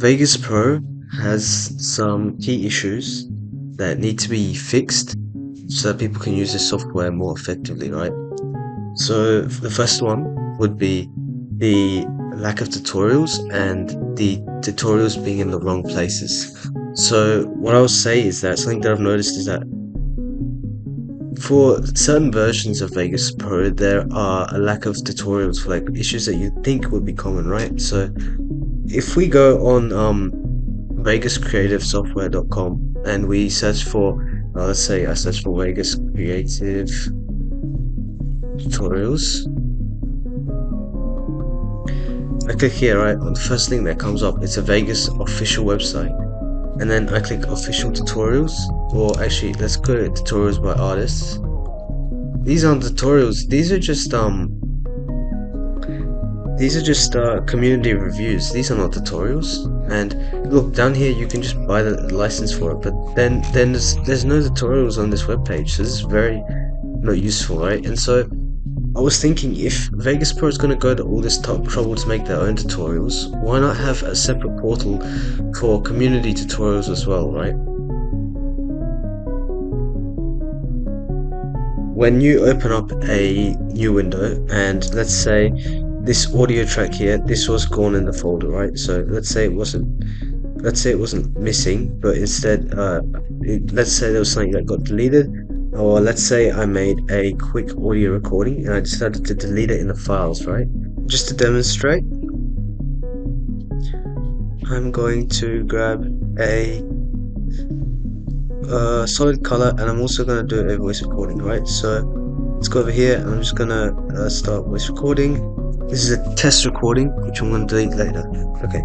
Vegas Pro has some key issues that need to be fixed so that people can use the software more effectively, right? So the first one would be the lack of tutorials and the tutorials being in the wrong places. So what I would say is that something that I've noticed is that for certain versions of Vegas Pro, there are a lack of tutorials for like issues that you think would be common, right? So if we go on vegascreativesoftware.com and we search for, let's say I search for Vegas Creative Tutorials. I click here, right? On the first thing that comes up, it's a Vegas official website. And then I click official tutorials, or actually let's go to tutorials by artists. These aren't tutorials, these are just community reviews. These are not tutorials. And look, down here you can just buy the license for it, but then there's no tutorials on this webpage, so this is very not useful, right? And so I was thinking, if Vegas Pro is going to go to all this trouble to make their own tutorials, why not have a separate portal for community tutorials as well, right? When you open up a new window, and let's say this audio track here, this was gone in the folder, right? So let's say it wasn't missing, but instead let's say there was something that got deleted, or let's say I made a quick audio recording and I decided to delete it in the files, right? Just to demonstrate, I'm going to grab a solid color, and I'm also going to do a voice recording, right? So let's go over here and I'm just going to start voice recording. This is a test recording, which I'm going to delete later. Okay,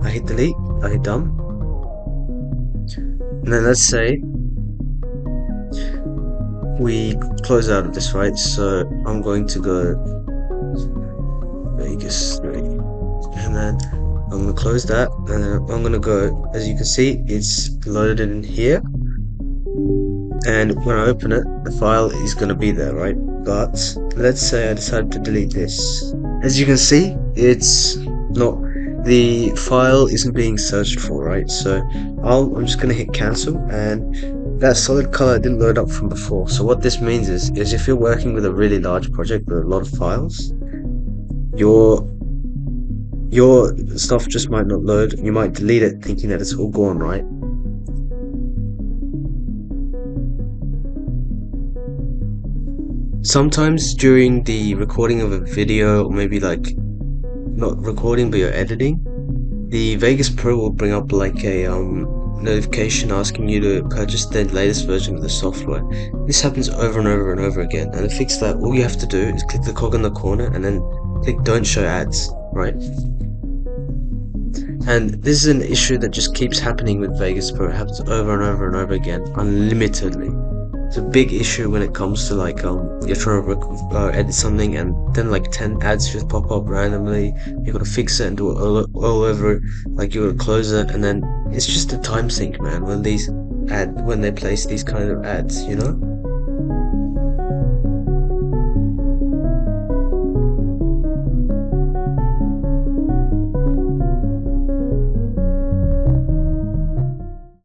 I hit delete, I hit done, and then let's say we close out of this, right? So I'm going to go Vegas 3, and then I'm going to close that, and then I'm going to go, as you can see, it's loaded in here, and when I open it, the file is going to be there, right? But let's say I decide to delete this. As you can see, it's not, the file isn't being searched for, right? So I'm just going to hit cancel, and that solid color didn't load up from before. So what this means is if you're working with a really large project with a lot of files, your stuff just might not load. You might delete it thinking that it's all gone, right? Sometimes during the recording of a video, or maybe like not recording but you're editing, the Vegas Pro will bring up like a notification asking you to purchase the latest version of the software. This happens over and over and over again, and to fix that, all you have to do is click the cog in the corner and then click don't show ads, right? And this is an issue that just keeps happening with Vegas Pro. It happens over and over and over again, unlimitedly. It's a big issue when it comes to like you're trying to edit something and then like 10 ads just pop up randomly. You gotta fix it and do it all over. Like you gotta close it, and then it's just a time sink, man. When they place these kind of ads, you know.